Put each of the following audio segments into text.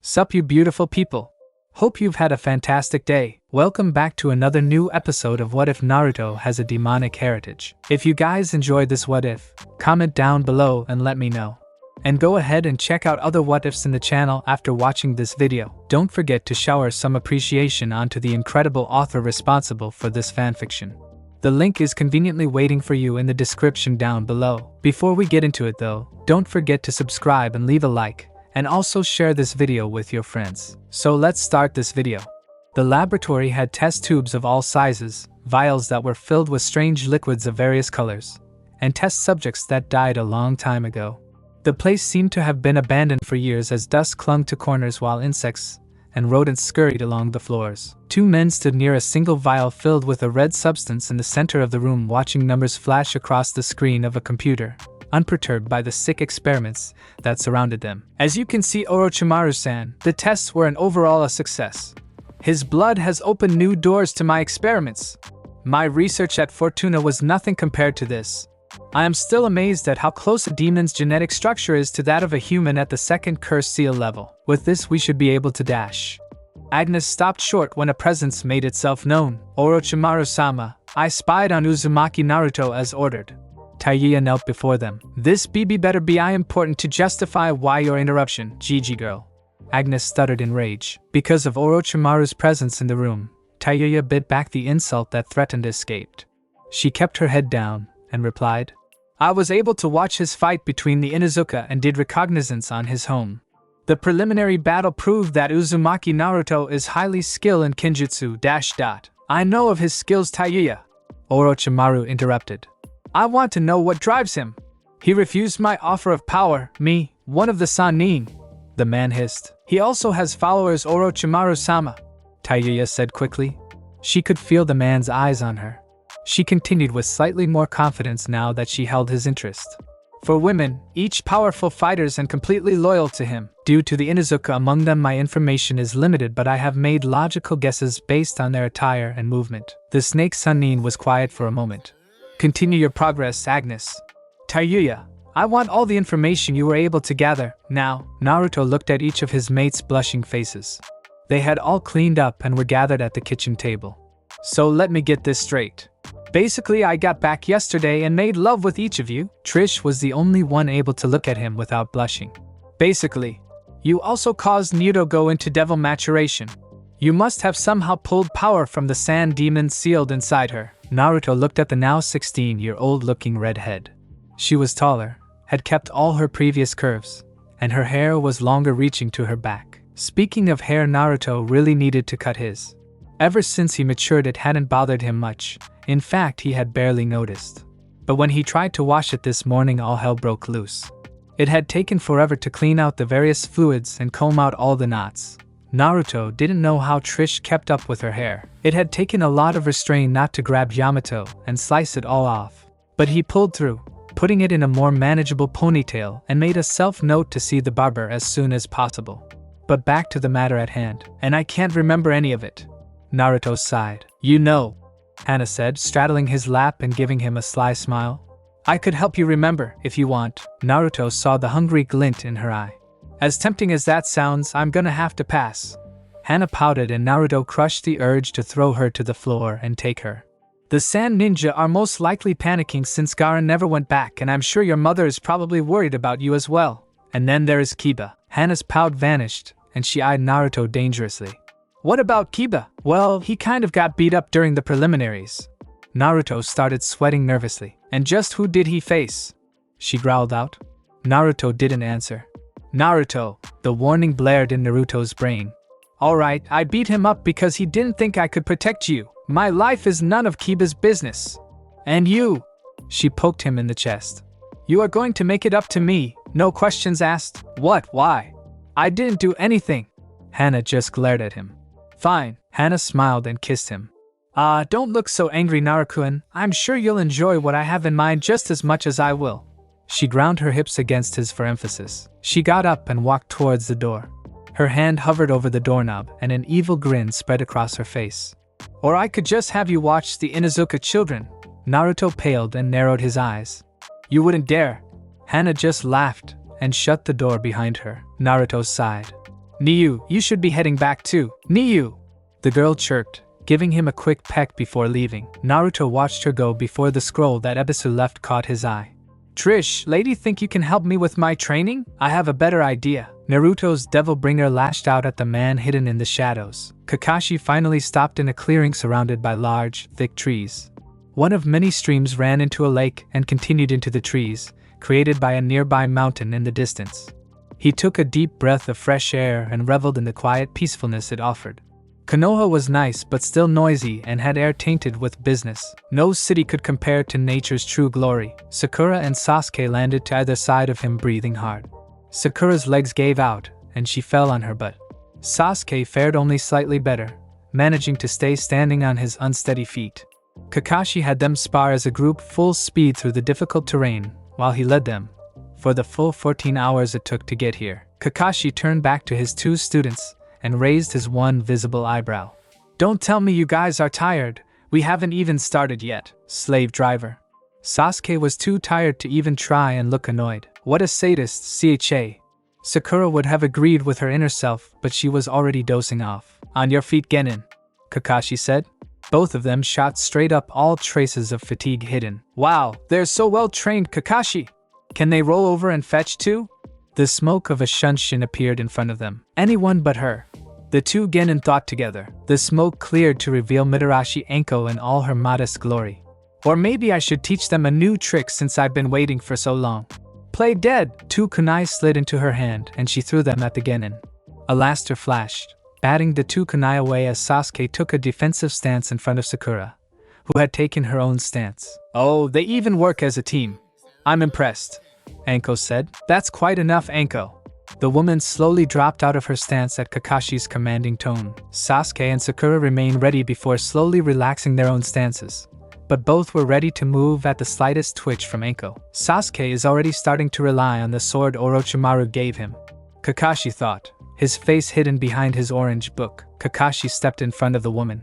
Sup you beautiful people. Hope you've had a fantastic day. Welcome back to another new episode of What If Naruto Has a Demonic Heritage. If you guys enjoyed this what if, comment down below and let me know. And go ahead and check out other what ifs in the channel after watching this video. Don't forget to shower some appreciation onto the incredible author responsible for this fanfiction. The link is conveniently waiting for you in the description down below. Before we get into it though, don't forget to subscribe and leave a like, and also share this video with your friends. So let's start this video. The laboratory had test tubes of all sizes, vials that were filled with strange liquids of various colors, and test subjects that died a long time ago. The place seemed to have been abandoned for years as dust clung to corners while insects and rodents scurried along the floors. Two men stood near a single vial filled with a red substance in the center of the room, watching numbers flash across the screen of a computer, unperturbed by the sick experiments that surrounded them. As you can see, Orochimaru-san, the tests were overall a success. His blood has opened new doors to my experiments. My research at Fortuna was nothing compared to this. I am still amazed at how close a demon's genetic structure is to that of a human at the second curse seal level. With this we should be able to dash. Agnes stopped short when a presence made itself known. Orochimaru-sama, I spied on Uzumaki Naruto as ordered. Jiraiya knelt before them. This BB better be important to justify why your interruption, GG girl. Agnes stuttered in rage. Because of Orochimaru's presence in the room, Jiraiya bit back the insult that threatened escaped. She kept her head down and replied, I was able to watch his fight between the Inuzuka and did recognizance on his home. The preliminary battle proved that Uzumaki Naruto is highly skilled in Kinjutsu .. I know of his skills, Jiraiya. Orochimaru interrupted. I want to know what drives him. He refused my offer of power, me, one of the Sannin. The man hissed. He also has followers, Orochimaru-sama, Jiraiya said quickly. She could feel the man's eyes on her. She continued with slightly more confidence now that she held his interest. For women, each powerful fighters and completely loyal to him. Due to the Inuzuka among them, my information is limited, but I have made logical guesses based on their attire and movement. The snake Sannin was quiet for a moment. Continue your progress, Agnes. Jiraiya, I want all the information you were able to gather. Now, Naruto looked at each of his mates' blushing faces. They had all cleaned up and were gathered at the kitchen table. So let me get this straight. Basically, I got back yesterday and made love with each of you. Trish was the only one able to look at him without blushing. Basically, you also caused Naruto go into devil maturation. You must have somehow pulled power from the sand demon sealed inside her. Naruto looked at the now 16-year-old looking redhead. She was taller, had kept all her previous curves, and her hair was longer reaching to her back. Speaking of hair, Naruto really needed to cut his. Ever since he matured, it hadn't bothered him much. In fact, he had barely noticed. But when he tried to wash it this morning, all hell broke loose. It had taken forever to clean out the various fluids and comb out all the knots. Naruto didn't know how Trish kept up with her hair. It had taken a lot of restraint not to grab Yamato and slice it all off. But he pulled through, putting it in a more manageable ponytail, and made a self-note to see the barber as soon as possible. But back to the matter at hand, and I can't remember any of it. Naruto sighed. You know, Hana said, straddling his lap and giving him a sly smile. I could help you remember, if you want. Naruto saw the hungry glint in her eye. As tempting as that sounds, I'm gonna have to pass. Hana pouted and Naruto crushed the urge to throw her to the floor and take her. The Sand Ninja are most likely panicking since Gaara never went back, and I'm sure your mother is probably worried about you as well. And then there is Kiba. Hana's pout vanished, and she eyed Naruto dangerously. What about Kiba? Well, he kind of got beat up during the preliminaries. Naruto started sweating nervously. And just who did he face? She growled out. Naruto didn't answer. Naruto, the warning blared in Naruto's brain. Alright, I beat him up because he didn't think I could protect you. My life is none of Kiba's business. And you? She poked him in the chest. You are going to make it up to me, no questions asked? What, why? I didn't do anything. Hana just glared at him. Fine, Hana smiled and kissed him. Don't look so angry, Naruto-kun. I'm sure you'll enjoy what I have in mind just as much as I will. She ground her hips against his for emphasis. She got up and walked towards the door. Her hand hovered over the doorknob and an evil grin spread across her face. Or I could just have you watch the Inuzuka children. Naruto paled and narrowed his eyes. You wouldn't dare. Hana just laughed and shut the door behind her. Naruto sighed. Niu, you should be heading back too. Niu! The girl chirped, giving him a quick peck before leaving. Naruto watched her go before the scroll that Ebisu left caught his eye. Trish, lady, think you can help me with my training? I have a better idea. Naruto's devil bringer lashed out at the man hidden in the shadows. Kakashi finally stopped in a clearing surrounded by large, thick trees. One of many streams ran into a lake and continued into the trees, created by a nearby mountain in the distance. He took a deep breath of fresh air and reveled in the quiet peacefulness it offered. Konoha was nice but still noisy and had air tainted with business. No city could compare to nature's true glory. Sakura and Sasuke landed to either side of him, breathing hard. Sakura's legs gave out, and she fell on her butt. Sasuke fared only slightly better, managing to stay standing on his unsteady feet. Kakashi had them spar as a group full speed through the difficult terrain, while he led them. For the full 14 hours it took to get here, Kakashi turned back to his two students and raised his one visible eyebrow. Don't tell me you guys are tired. We haven't even started yet, slave driver. Sasuke was too tired to even try and look annoyed. What a sadist, CHA. Sakura would have agreed with her inner self, but she was already dozing off. On your feet, Genin, Kakashi said. Both of them shot straight up, all traces of fatigue hidden. Wow, they're so well trained, Kakashi. Can they roll over and fetch too? The smoke of a shunshin appeared in front of them. Anyone but her. The two Genin thought together. The smoke cleared to reveal Mitarashi Anko in all her modest glory. Or maybe I should teach them a new trick since I've been waiting for so long. Play dead! Two kunai slid into her hand and she threw them at the Genin. A laster flashed, batting the two kunai away as Sasuke took a defensive stance in front of Sakura, who had taken her own stance. Oh, they even work as a team. I'm impressed, Anko said. That's quite enough, Anko. The woman slowly dropped out of her stance at Kakashi's commanding tone. Sasuke and Sakura remained ready before slowly relaxing their own stances, but both were ready to move at the slightest twitch from Anko. Sasuke is already starting to rely on the sword Orochimaru gave him, Kakashi thought, his face hidden behind his orange book. Kakashi stepped in front of the woman.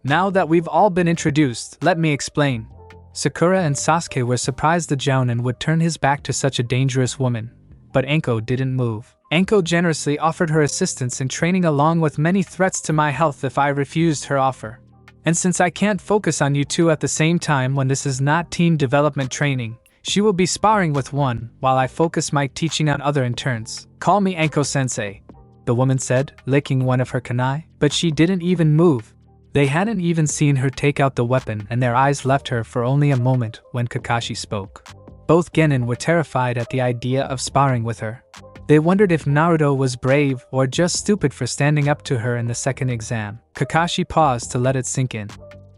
Now that we've all been introduced, let me explain. Sakura and Sasuke were surprised the Jounin would turn his back to such a dangerous woman, but Anko didn't move. Anko generously offered her assistance in training along with many threats to my health if I refused her offer. And since I can't focus on you two at the same time when this is not team development training, she will be sparring with one while I focus my teaching on other interns. Call me Anko-sensei, the woman said, licking one of her kunai, but she didn't even move. They hadn't even seen her take out the weapon and their eyes left her for only a moment when Kakashi spoke. Both Genin were terrified at the idea of sparring with her. They wondered if Naruto was brave or just stupid for standing up to her in the second exam. Kakashi paused to let it sink in.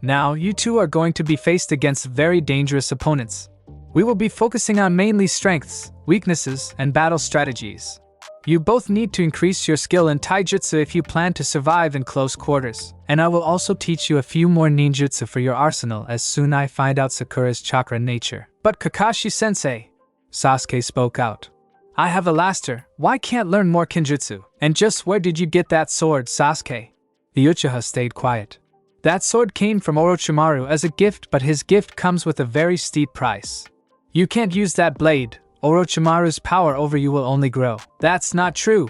Now, you two are going to be faced against very dangerous opponents. We will be focusing on mainly strengths, weaknesses, and battle strategies. You both need to increase your skill in taijutsu if you plan to survive in close quarters. And I will also teach you a few more ninjutsu for your arsenal as soon I find out Sakura's chakra nature. But Kakashi-sensei, Sasuke spoke out. I have a laster, why can't learn more kinjutsu? And just where did you get that sword, Sasuke? The Uchiha stayed quiet. That sword came from Orochimaru as a gift, but his gift comes with a very steep price. You can't use that blade. Orochimaru's power over you will only grow. That's not true,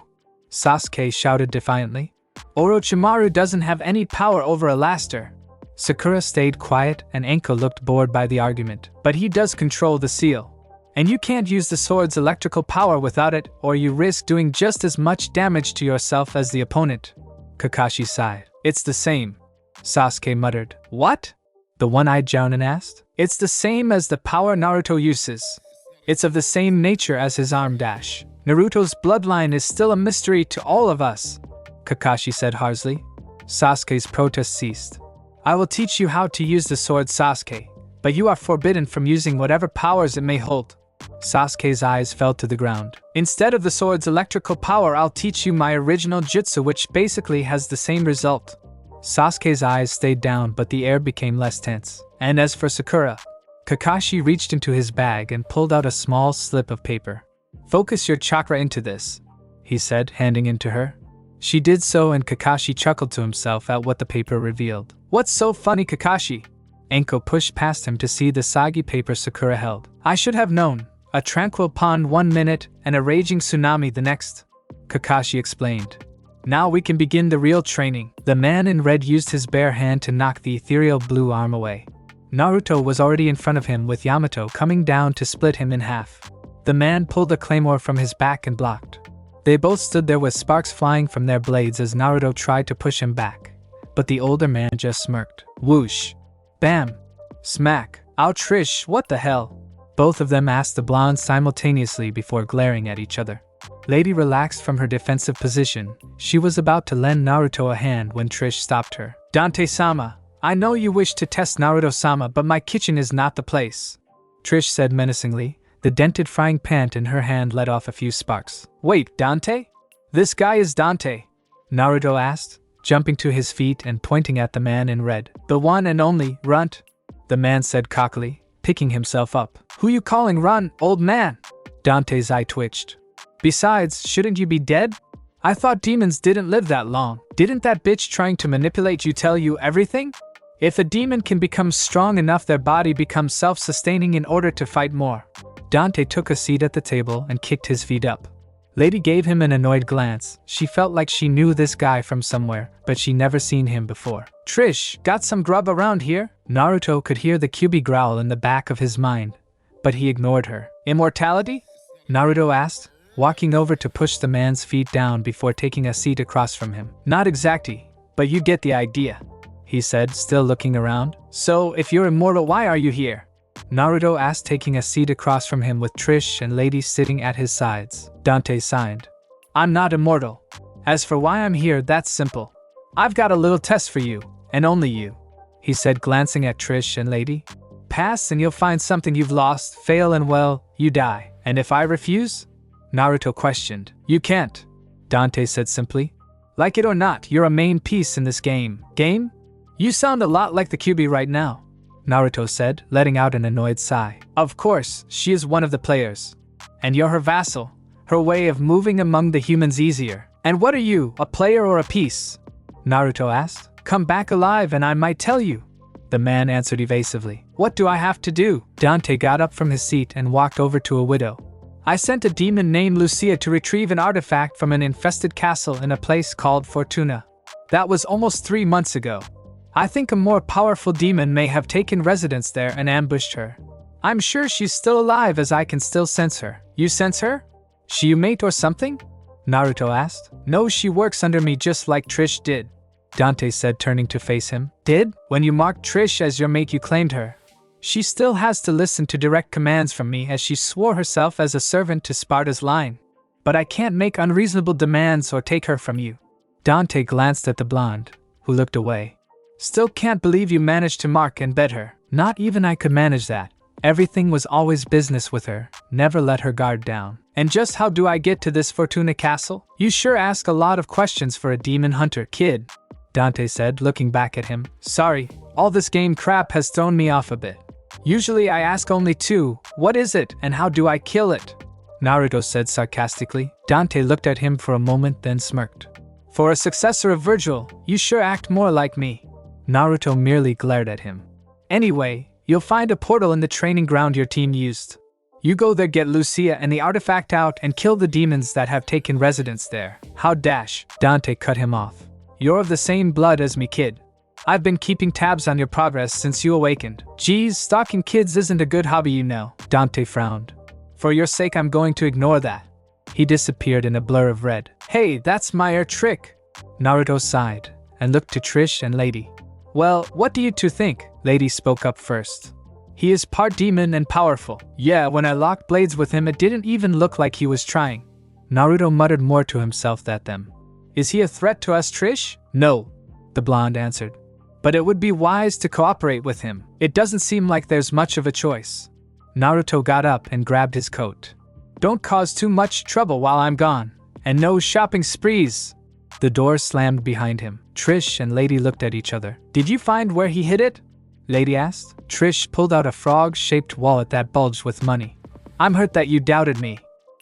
Sasuke shouted defiantly. Orochimaru doesn't have any power over a laster. Sakura stayed quiet and Anko looked bored by the argument. But he does control the seal. And you can't use the sword's electrical power without it, or you risk doing just as much damage to yourself as the opponent. Kakashi sighed. It's the same, Sasuke muttered. What? The one-eyed Jounin asked. It's the same as the power Naruto uses. It's of the same nature as his arm dash. Naruto's bloodline is still a mystery to all of us, Kakashi said harshly. Sasuke's protest ceased. I will teach you how to use the sword, Sasuke, but you are forbidden from using whatever powers it may hold. Sasuke's eyes fell to the ground. Instead of the sword's electrical power, I'll teach you my original jutsu, which basically has the same result. Sasuke's eyes stayed down, but the air became less tense. And as for Sakura, Kakashi reached into his bag and pulled out a small slip of paper. Focus your chakra into this, he said, handing it to her. She did so and Kakashi chuckled to himself at what the paper revealed. What's so funny, Kakashi? Anko pushed past him to see the soggy paper Sakura held. I should have known. A tranquil pond 1 minute and a raging tsunami the next, Kakashi explained. Now we can begin the real training. The man in red used his bare hand to knock the ethereal blue arm away. Naruto was already in front of him with Yamato coming down to split him in half. The man pulled a claymore from his back and blocked. They both stood there with sparks flying from their blades as Naruto tried to push him back. But the older man just smirked. Whoosh. Bam. Smack. Ow Trish, what the hell? Both of them asked the blonde simultaneously before glaring at each other. Lady relaxed from her defensive position. She was about to lend Naruto a hand when Trish stopped her. Dante-sama, I know you wish to test Naruto-sama, but my kitchen is not the place. Trish said menacingly. The dented frying pan in her hand let off a few sparks. Wait, Dante? This guy is Dante? Naruto asked, jumping to his feet and pointing at the man in red. The one and only, Runt? The man said cockily, picking himself up. Who you calling Run, old man? Dante's eye twitched. Besides, shouldn't you be dead? I thought demons didn't live that long. Didn't that bitch trying to manipulate you tell you everything? If a demon can become strong enough, their body becomes self-sustaining in order to fight more. Dante took a seat at the table and kicked his feet up. Lady gave him an annoyed glance. She felt like she knew this guy from somewhere, but she never seen him before. Trish, got some grub around here? Naruto could hear the Kyuubi growl in the back of his mind, but he ignored her. Immortality? Naruto asked, walking over to push the man's feet down before taking a seat across from him. Not exactly, but you get the idea, he said, still looking around. So, if you're immortal, why are you here? Naruto asked, taking a seat across from him with Trish and Lady sitting at his sides. Dante signed. I'm not immortal. As for why I'm here, that's simple. I've got a little test for you, and only you, he said, glancing at Trish and Lady. Pass and you'll find something you've lost, fail and well, you die. And if I refuse? Naruto questioned. You can't, Dante said simply. Like it or not, you're a main piece in this game. Game? You sound a lot like the Kyuubi right now, Naruto said, letting out an annoyed sigh. Of course, she is one of the players. And you're her vassal. Her way of moving among the humans easier. And what are you, a player or a piece? Naruto asked. Come back alive and I might tell you. The man answered evasively. What do I have to do? Dante got up from his seat and walked over to a widow. I sent a demon named Lucia to retrieve an artifact from an infested castle in a place called Fortuna. That was almost 3 months ago. I think a more powerful demon may have taken residence there and ambushed her. I'm sure she's still alive as I can still sense her. You sense her? She your mate or something? Naruto asked. No, she works under me just like Trish did, Dante said, turning to face him. Did? When you marked Trish as your mate, you claimed her. She still has to listen to direct commands from me as she swore herself as a servant to Sparta's line. But I can't make unreasonable demands or take her from you. Dante glanced at the blonde, who looked away. Still can't believe you managed to mark and bed her. Not even I could manage that. Everything was always business with her, never let her guard down. And just how do I get to this Fortuna castle? You sure ask a lot of questions for a demon hunter, kid, Dante said, looking back at him. Sorry, all this game crap has thrown me off a bit. Usually I ask only 2, what is it and how do I kill it? Naruto said sarcastically. Dante looked at him for a moment, then smirked. For a successor of Virgil, you sure act more like me. Naruto merely glared at him. Anyway, you'll find a portal in the training ground your team used. You go there, get Lucia and the artifact out, and kill the demons that have taken residence there. How dash? Dante cut him off. You're of the same blood as me, kid. I've been keeping tabs on your progress since you awakened. Geez, stalking kids isn't a good hobby, you know. Dante frowned. For your sake, I'm going to ignore that. He disappeared in a blur of red. Hey, that's my trick. Naruto sighed and looked to Trish and Lady. Well, what do you two think? Lady spoke up first. He is part demon and powerful. Yeah, when I locked blades with him, it didn't even look like he was trying. Naruto muttered more to himself than them. Is he a threat to us, Trish? No, the blonde answered. But it would be wise to cooperate with him. It doesn't seem like there's much of a choice. Naruto got up and grabbed his coat. Don't cause too much trouble while I'm gone. And no shopping sprees. The door slammed behind him. Trish and Lady looked at each other. Did you find where he hid it? Lady asked. Trish pulled out a frog-shaped wallet that bulged with money. I'm hurt that you doubted me.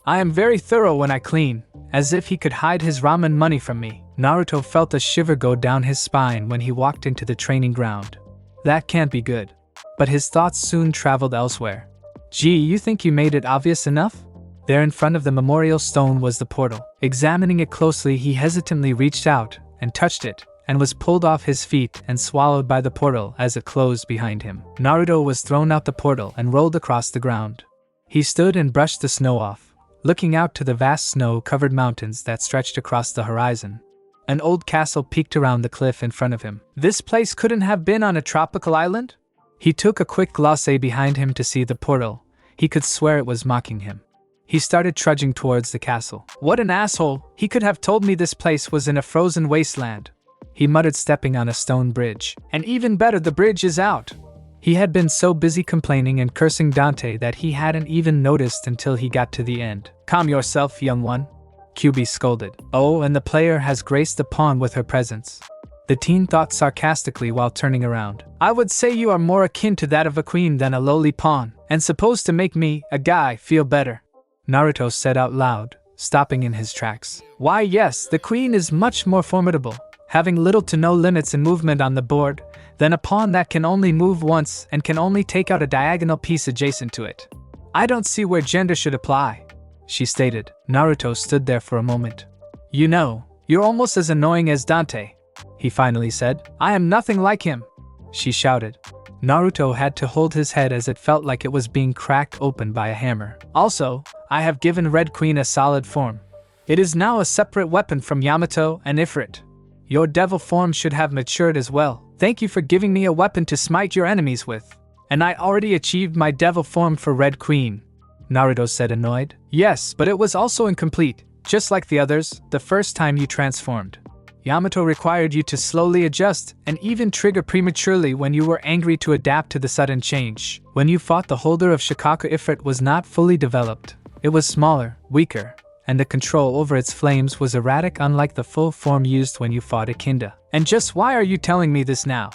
I am very thorough when I clean, as if he could hide his ramen money from me. Naruto felt a shiver go down his spine when he walked into the training ground. That can't be good. But his thoughts soon traveled elsewhere. Gee, you think you made it obvious enough? There in front of the memorial stone was the portal. Examining it closely, he hesitantly reached out and touched it, and was pulled off his feet and swallowed by the portal as it closed behind him. Naruto was thrown out the portal and rolled across the ground. He stood and brushed the snow off, looking out to the vast snow-covered mountains that stretched across the horizon. An old castle peeked around the cliff in front of him. This place couldn't have been on a tropical island? He took a quick glance behind him to see the portal. He could swear it was mocking him. He started trudging towards the castle. What an asshole! He could have told me this place was in a frozen wasteland. He muttered, stepping on a stone bridge. And even better, the bridge is out. He had been so busy complaining and cursing Dante that he hadn't even noticed until he got to the end. Calm yourself, young one, QB scolded. Oh, and the player has graced the pawn with her presence, the teen thought sarcastically while turning around. I would say you are more akin to that of a queen than a lowly pawn, and supposed to make me, a guy, feel better, Naruto said out loud, stopping in his tracks. Why yes, the queen is much more formidable, having little to no limits in movement on the board, than a pawn that can only move once and can only take out a diagonal piece adjacent to it. I don't see where gender should apply, she stated. Naruto stood there for a moment. You know, you're almost as annoying as Dante, he finally said. I am nothing like him, she shouted. Naruto had to hold his head as it felt like it was being cracked open by a hammer. Also, I have given Red Queen a solid form. It is now a separate weapon from Yamato and Ifrit. Your devil form should have matured as well. Thank you for giving me a weapon to smite your enemies with. And I already achieved my devil form for Red Queen, Naruto said, annoyed. Yes, but it was also incomplete, just like the others, the first time you transformed. Yamato required you to slowly adjust and even trigger prematurely when you were angry to adapt to the sudden change. When you fought, the holder of Shikaku Ifrit was not fully developed. It was smaller, weaker, and the control over its flames was erratic, unlike the full form used when you fought Ikinda. And just why are you telling me this now?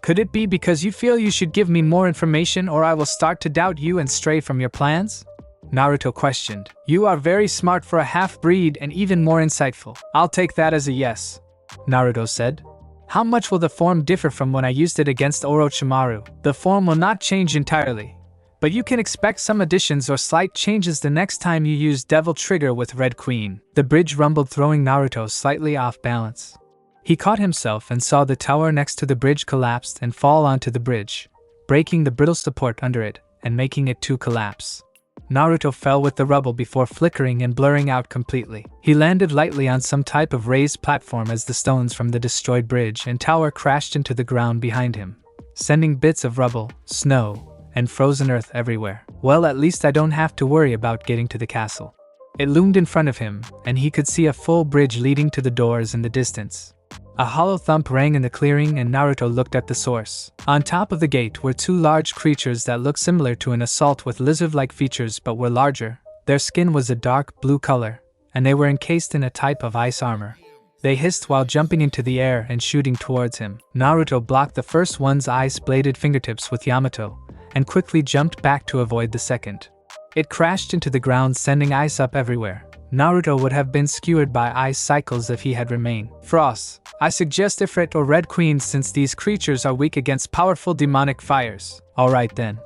Could it be because you feel you should give me more information, or I will start to doubt you and stray from your plans? Naruto questioned. You are very smart for a half-breed and even more insightful. I'll take that as a yes, Naruto said. How much will the form differ from when I used it against Orochimaru? The form will not change entirely, but you can expect some additions or slight changes the next time you use Devil Trigger with Red Queen. The bridge rumbled, throwing Naruto slightly off balance. He caught himself and saw the tower next to the bridge collapsed and fall onto the bridge, breaking the brittle support under it and making it to collapse. Naruto fell with the rubble before flickering and blurring out completely. He landed lightly on some type of raised platform as the stones from the destroyed bridge and tower crashed into the ground behind him, sending bits of rubble, snow, and frozen earth everywhere. Well, at least I don't have to worry about getting to the castle. It loomed in front of him, and he could see a full bridge leading to the doors in the distance. A hollow thump rang in the clearing and Naruto looked at the source. On top of the gate were two large creatures that looked similar to an assault with lizard-like features but were larger. Their skin was a dark blue color, and they were encased in a type of ice armor. They hissed while jumping into the air and shooting towards him. Naruto blocked the first one's ice-bladed fingertips with Yamato, and quickly jumped back to avoid the second. It crashed into the ground, sending ice up everywhere. Naruto would have been skewered by ice cycles if he had remained. Frost. I suggest Ifrit or Red Queen, since these creatures are weak against powerful demonic fires. Alright then.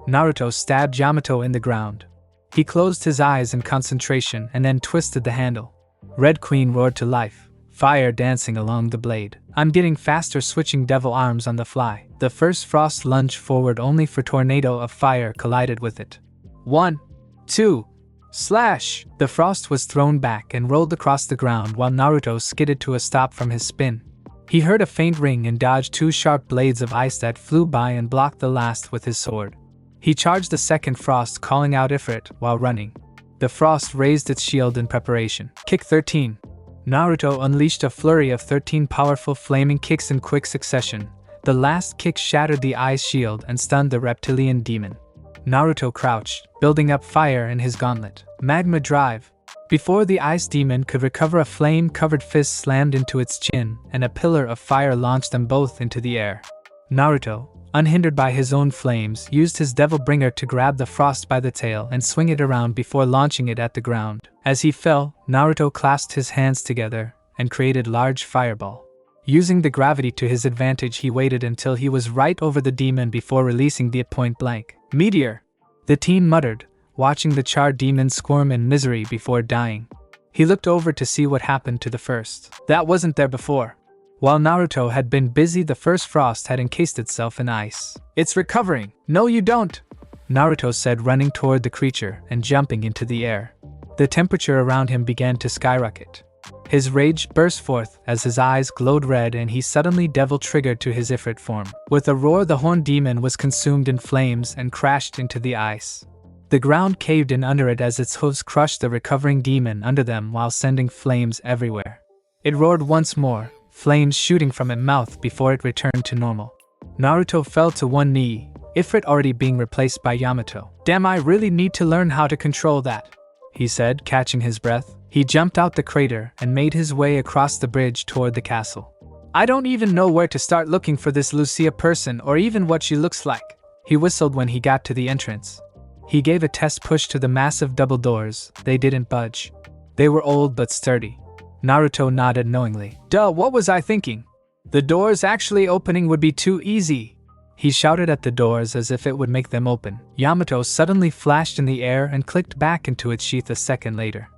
Naruto stabbed Yamato in the ground. He closed his eyes in concentration and then twisted the handle. Red Queen roared to life, fire dancing along the blade. I'm getting faster, switching devil arms on the fly. The first Frost lunged forward only for tornado of fire collided with it. 1, 2, slash! The Frost was thrown back and rolled across the ground while Naruto skidded to a stop from his spin. He heard a faint ring and dodged two sharp blades of ice that flew by and blocked the last with his sword. He charged the second Frost, calling out Ifrit while running. The Frost raised its shield in preparation. Kick 13. Naruto unleashed a flurry of 13 powerful flaming kicks in quick succession. The last kick shattered the ice shield and stunned the reptilian demon. Naruto crouched, building up fire in his gauntlet. Magma Drive. Before the ice demon could recover, a flame-covered fist slammed into its chin, and a pillar of fire launched them both into the air. Naruto, unhindered by his own flames, used his Devil Bringer to grab the Frost by the tail and swing it around before launching it at the ground. As he fell, Naruto clasped his hands together and created large fireball. Using the gravity to his advantage, he waited until he was right over the demon before releasing the point blank. Meteor! The team muttered, watching the charred demon squirm in misery before dying. He looked over to see what happened to the first. That wasn't there before. While Naruto had been busy, the first frost had encased itself in ice. It's recovering. No, you don't, Naruto said, running toward the creature and jumping into the air. The temperature around him began to skyrocket. His rage burst forth as his eyes glowed red and he suddenly devil-triggered to his Ifrit form. With a roar, the horned demon was consumed in flames and crashed into the ice. The ground caved in under it as its hooves crushed the recovering demon under them while sending flames everywhere. It roared once more, flames shooting from its mouth before it returned to normal. Naruto fell to one knee, Ifrit already being replaced by Yamato. Damn, I really need to learn how to control that, he said, catching his breath. He jumped out the crater and made his way across the bridge toward the castle. I don't even know where to start looking for this Lucia person or even what she looks like, he whistled when he got to the entrance. He gave a test push to the massive double doors. They didn't budge. They were old but sturdy. Naruto nodded knowingly. Duh, what was I thinking? The doors actually opening would be too easy. He shouted at the doors as if it would make them open. Yamato suddenly flashed in the air and clicked back into its sheath a second later.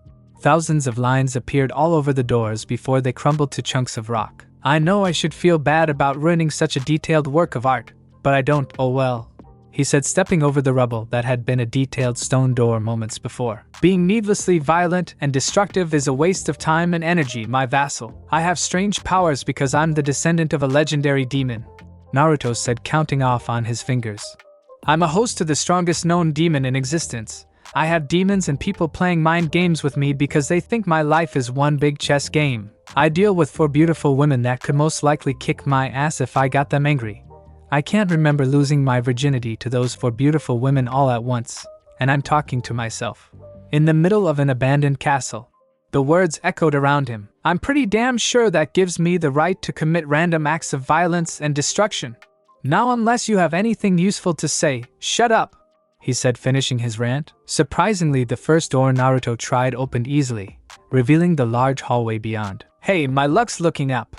Thousands of lines appeared all over the doors before they crumbled to chunks of rock. I know I should feel bad about ruining such a detailed work of art, but I don't, oh well, he said, stepping over the rubble that had been a detailed stone door moments before. Being needlessly violent and destructive is a waste of time and energy, my vassal. I have strange powers because I'm the descendant of a legendary demon, Naruto said, counting off on his fingers. I'm a host to the strongest known demon in existence. I have demons and people playing mind games with me because they think my life is one big chess game. I deal with 4 beautiful women that could most likely kick my ass if I got them angry. I can't remember losing my virginity to those 4 beautiful women all at once, and I'm talking to myself. In the middle of an abandoned castle. The words echoed around him. I'm pretty damn sure that gives me the right to commit random acts of violence and destruction. Now, unless you have anything useful to say, shut up, he said, finishing his rant. Surprisingly, the first door Naruto tried opened easily, revealing the large hallway beyond. Hey, my luck's looking up,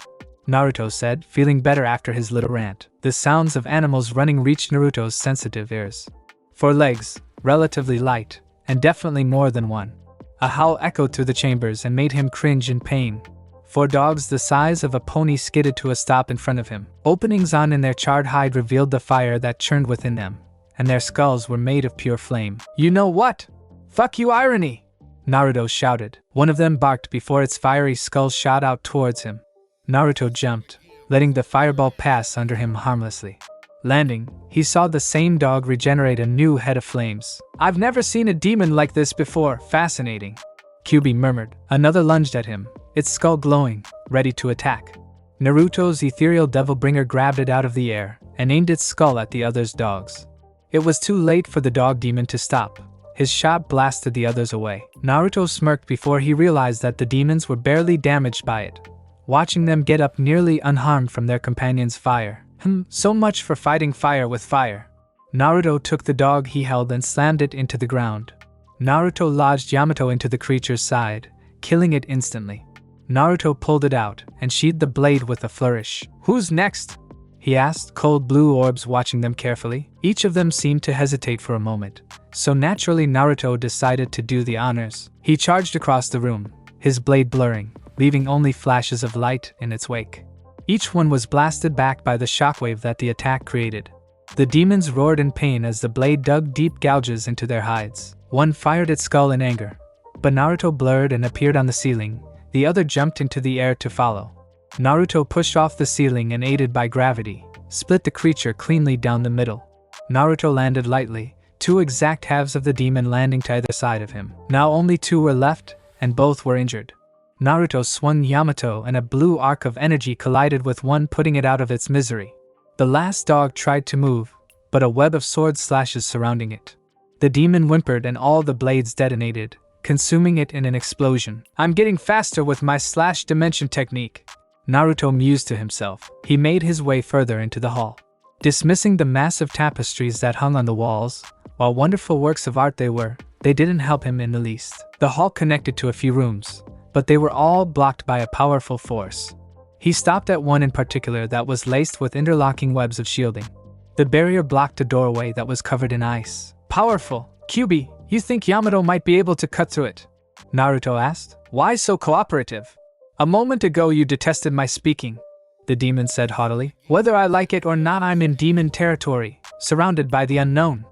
Naruto said, feeling better after his little rant. The sounds of animals running reached Naruto's sensitive ears. 4 legs, relatively light, and definitely more than one. A howl echoed through the chambers and made him cringe in pain. 4 dogs the size of a pony skidded to a stop in front of him. Openings on in their charred hide revealed the fire that churned within them, and their skulls were made of pure flame. You know what? Fuck you, irony! Naruto shouted. One of them barked before its fiery skull shot out towards him. Naruto jumped, letting the fireball pass under him harmlessly. Landing, he saw the same dog regenerate a new head of flames. I've never seen a demon like this before, fascinating, Kyuubi murmured. Another lunged at him, its skull glowing, ready to attack. Naruto's ethereal devil-bringer grabbed it out of the air and aimed its skull at the other's dogs. It was too late for the dog demon to stop. His shot blasted the others away. Naruto smirked before he realized that the demons were barely damaged by it, watching them get up nearly unharmed from their companion's fire. So much for fighting fire with fire. Naruto took the dog he held and slammed it into the ground. Naruto lodged Yamato into the creature's side, killing it instantly. Naruto pulled it out and sheathed the blade with a flourish. Who's next? He asked, cold blue orbs watching them carefully. Each of them seemed to hesitate for a moment, so naturally Naruto decided to do the honors. He charged across the room, his blade blurring, leaving only flashes of light in its wake. Each one was blasted back by the shockwave that the attack created. The demons roared in pain as the blade dug deep gouges into their hides. One fired its skull in anger, but Naruto blurred and appeared on the ceiling. The other jumped into the air to follow. Naruto pushed off the ceiling and, aided by gravity, split the creature cleanly down the middle. Naruto landed lightly, 2 exact halves of the demon landing to either side of him. Now only 2 were left, and both were injured. Naruto swung Yamato and a blue arc of energy collided with one, putting it out of its misery. The last dog tried to move, but a web of sword slashes surrounding it. The demon whimpered and all the blades detonated, consuming it in an explosion. I'm getting faster with my slash dimension technique, Naruto mused to himself. He made his way further into the hall. Dismissing the massive tapestries that hung on the walls, while wonderful works of art they were, they didn't help him in the least. The hall connected to a few rooms, but they were all blocked by a powerful force. He stopped at one in particular that was laced with interlocking webs of shielding. The barrier blocked a doorway that was covered in ice. Powerful. Kyuubi, You think Yamato might be able to cut through it? Naruto asked. Why so cooperative? A moment ago you detested my speaking, the demon said haughtily. Whether I like it or not, I'm in demon territory, surrounded by the unknown.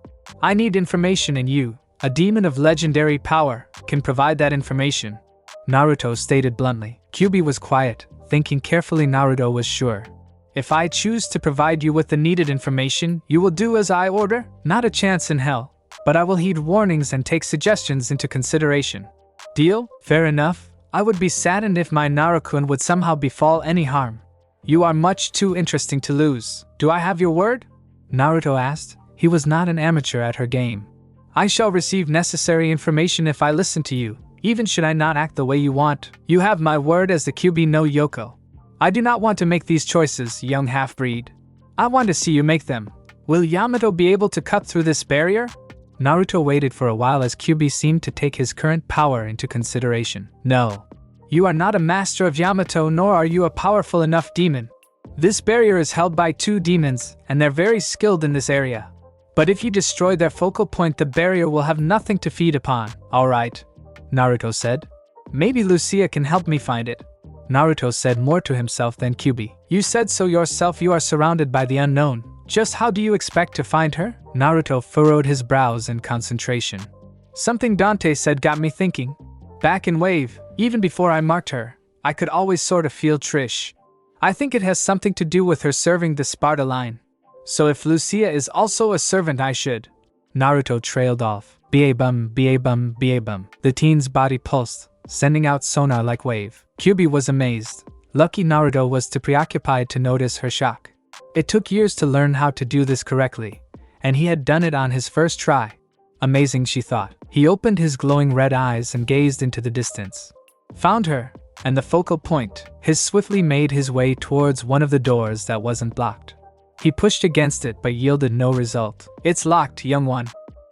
I need information, and you, a demon of legendary power, can provide that information, Naruto stated bluntly. Kyuubi was quiet, thinking carefully. Naruto was sure. If I choose to provide you with the needed information, you will do as I order? Not a chance in hell, but I will heed warnings and take suggestions into consideration. Deal? Fair enough. I would be saddened if my Naruto-kun would somehow befall any harm. You are much too interesting to lose. Do I have your word? Naruto asked. He was not an amateur at her game. I shall receive necessary information if I listen to you, even should I not act the way you want. You have my word as the Kyuubi no Yoko. I do not want to make these choices, young half-breed. I want to see you make them. Will Yamato be able to cut through this barrier? Naruto waited for a while as Kyuubi seemed to take his current power into consideration. No. You are not a master of Yamato, nor are you a powerful enough demon. This barrier is held by 2 demons, and they're very skilled in this area. But if you destroy their focal point, the barrier will have nothing to feed upon. Alright, Naruto said. Maybe Lucia can help me find it. Naruto said more to himself than Kyuubi. You said so yourself. You are surrounded by the unknown. Just how do you expect to find her? Naruto furrowed his brows in concentration. Something Dante said got me thinking. Back in Wave, even before I marked her, I could always sort of feel Trish. I think it has something to do with her serving the Sparta line. So if Lucia is also a servant, I should. Naruto trailed off. Ba-bum, ba-bum, ba-bum. The teen's body pulsed, sending out sonar like wave. Kyuubi was amazed. Lucky Naruto was too preoccupied to notice her shock. It took years to learn how to do this correctly, and he had done it on his first try. Amazing, she thought. He opened his glowing red eyes and gazed into the distance. Found her, and the focal point. He swiftly made his way towards one of the doors that wasn't blocked. He pushed against it but yielded no result. It's locked, young one.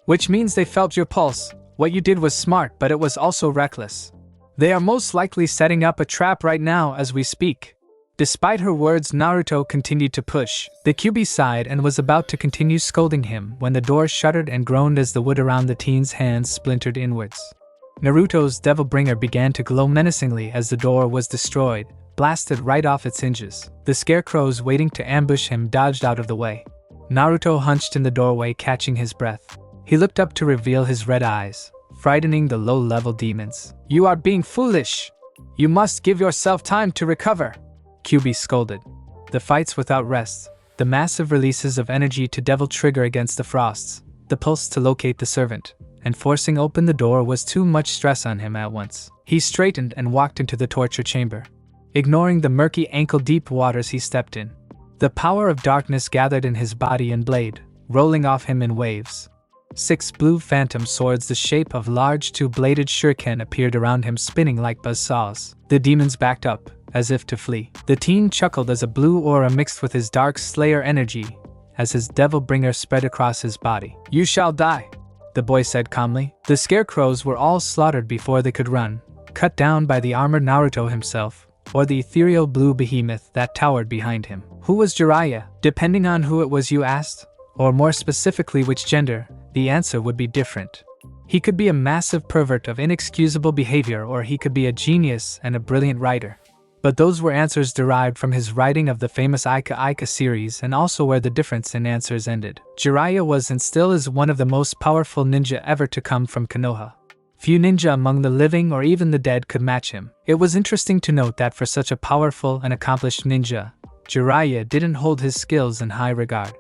Which means they felt your pulse. What you did was smart, but it was also reckless. They are most likely setting up a trap right now as we speak. Despite her words, Naruto continued to push. The Kyuubi sighed and was about to continue scolding him when the door shuddered and groaned as the wood around the teen's hands splintered inwards. Naruto's Devil Bringer began to glow menacingly as the door was destroyed, blasted right off its hinges. The scarecrows waiting to ambush him dodged out of the way. Naruto hunched in the doorway, catching his breath. He looked up to reveal his red eyes, frightening the low-level demons. You are being foolish! You must give yourself time to recover! Kyuubi scolded. The fights without rest, the massive releases of energy to devil trigger against the frosts, the pulse to locate the servant, and forcing open the door was too much stress on him at once. He straightened and walked into the torture chamber. Ignoring the murky ankle-deep waters he stepped in. The power of darkness gathered in his body and blade, rolling off him in waves. 6 blue phantom swords the shape of large 2-bladed shuriken appeared around him, spinning like buzzsaws. The demons backed up, as if to flee. The teen chuckled as a blue aura mixed with his dark slayer energy, as his devil bringer spread across his body. You shall die, the boy said calmly. The scarecrows were all slaughtered before they could run, cut down by the armored Naruto himself, or the ethereal blue behemoth that towered behind him. Who was Jiraiya? Depending on who it was you asked, or more specifically which gender, the answer would be different. He could be a massive pervert of inexcusable behavior, or he could be a genius and a brilliant writer. But those were answers derived from his writing of the famous Aika Aika series, and also where the difference in answers ended. Jiraiya was and still is one of the most powerful ninja ever to come from Konoha. Few ninja among the living or even the dead could match him. It was interesting to note that for such a powerful and accomplished ninja, Jiraiya didn't hold his skills in high regard.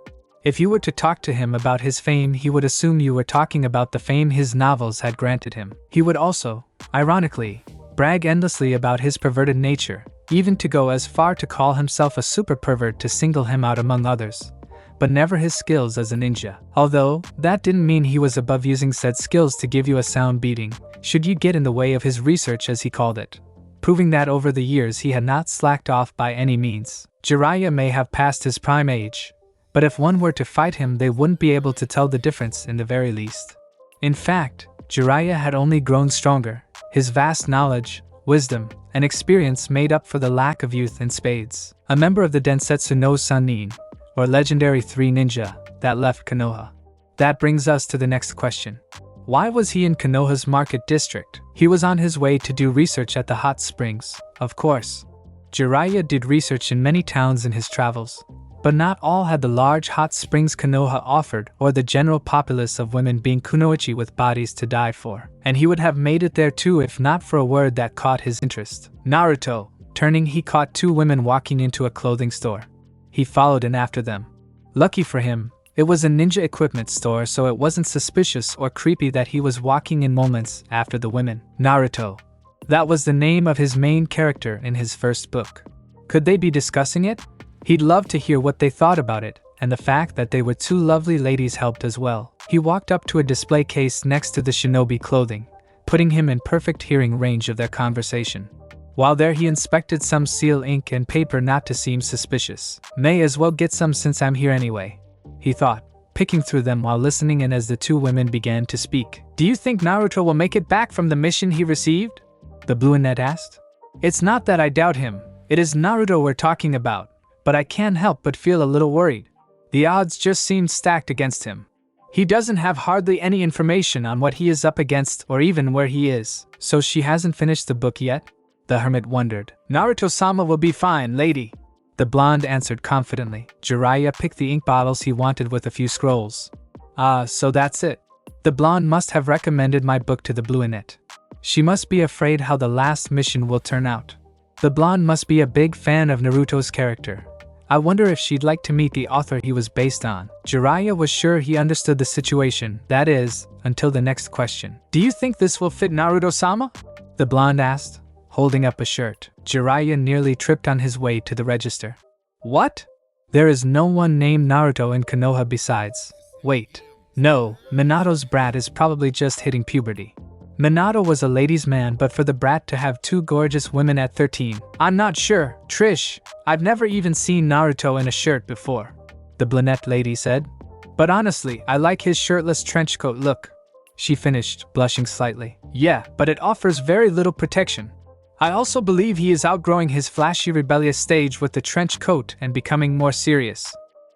If you were to talk to him about his fame, he would assume you were talking about the fame his novels had granted him. He would also, ironically, brag endlessly about his perverted nature, even to go as far to call himself a super pervert to single him out among others, but never his skills as a ninja. Although, that didn't mean he was above using said skills to give you a sound beating, should you get in the way of his research, as he called it, proving that over the years he had not slacked off by any means. Jiraiya may have passed his prime age, but if one were to fight him, they wouldn't be able to tell the difference in the very least. In fact, Jiraiya had only grown stronger. His vast knowledge, wisdom, and experience made up for the lack of youth in spades. A member of the Densetsu no Sannin, or legendary 3 ninja, that left Konoha. That brings us to the next question. Why was he in Konoha's market district? He was on his way to do research at the hot springs, of course. Jiraiya did research in many towns in his travels, but not all had the large hot springs Konoha offered or the general populace of women being kunoichi with bodies to die for. And he would have made it there too if not for a word that caught his interest. Naruto. Turning, he caught two women walking into a clothing store. He followed in after them. Lucky for him, it was a ninja equipment store, so it wasn't suspicious or creepy that he was walking in moments after the women. Naruto. That was the name of his main character in his first book. Could they be discussing it? He'd love to hear what they thought about it, and the fact that they were two lovely ladies helped as well. He walked up to a display case next to the shinobi clothing, putting him in perfect hearing range of their conversation. While there, he inspected some seal ink and paper not to seem suspicious. May as well get some since I'm here anyway, he thought, picking through them while listening in as the two women began to speak. Do you think Naruto will make it back from the mission he received? The brunette asked. It's not that I doubt him, it is Naruto we're talking about, but I can't help but feel a little worried. The odds just seemed stacked against him. He doesn't have hardly any information on what he is up against or even where he is. So she hasn't finished the book yet? The hermit wondered. Naruto-sama will be fine, lady. The blonde answered confidently. Jiraiya picked the ink bottles he wanted with a few scrolls. So that's it. The blonde must have recommended my book to the brunette. She must be afraid how the last mission will turn out. The blonde must be a big fan of Naruto's character. I wonder if she'd like to meet the author he was based on. Jiraiya was sure he understood the situation, that is, until the next question. Do you think this will fit Naruto-sama? The blonde asked, holding up a shirt. Jiraiya nearly tripped on his way to the register. What? There is no one named Naruto in Konoha besides. Wait. No, Minato's brat is probably just hitting puberty. Minato was a ladies' man, but for the brat to have two gorgeous women at 13. I'm not sure, Trish. I've never even seen Naruto in a shirt before, the brunette lady said. But honestly, I like his shirtless trenchcoat look, she finished, blushing slightly. Yeah, but it offers very little protection. I also believe he is outgrowing his flashy rebellious stage with the trench coat and becoming more serious,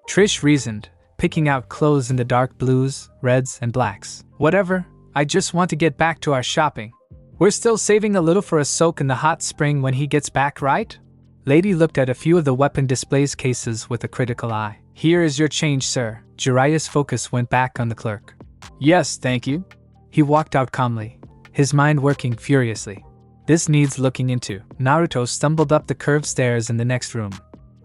Trish reasoned, picking out clothes in the dark blues, reds, and blacks. Whatever. I just want to get back to our shopping. We're still saving a little for a soak in the hot spring when he gets back, right? Lady looked at a few of the weapon displays cases with a critical eye. Here is your change, sir. Jiraiya's focus went back on the clerk. Yes, thank you. He walked out calmly, his mind working furiously. This needs looking into. Naruto stumbled up the curved stairs in the next room.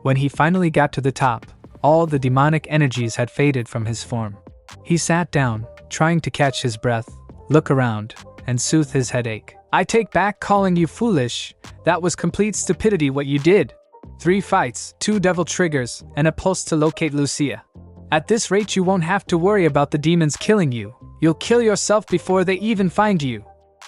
When he finally got to the top, all the demonic energies had faded from his form. He sat down, trying to catch his breath, look around, and soothe his headache. I take back calling you foolish. That was complete stupidity what you did. 3 fights, 2 devil triggers, and a pulse to locate Lucia. At this rate you won't have to worry about the demons killing you. You'll kill yourself before they even find you.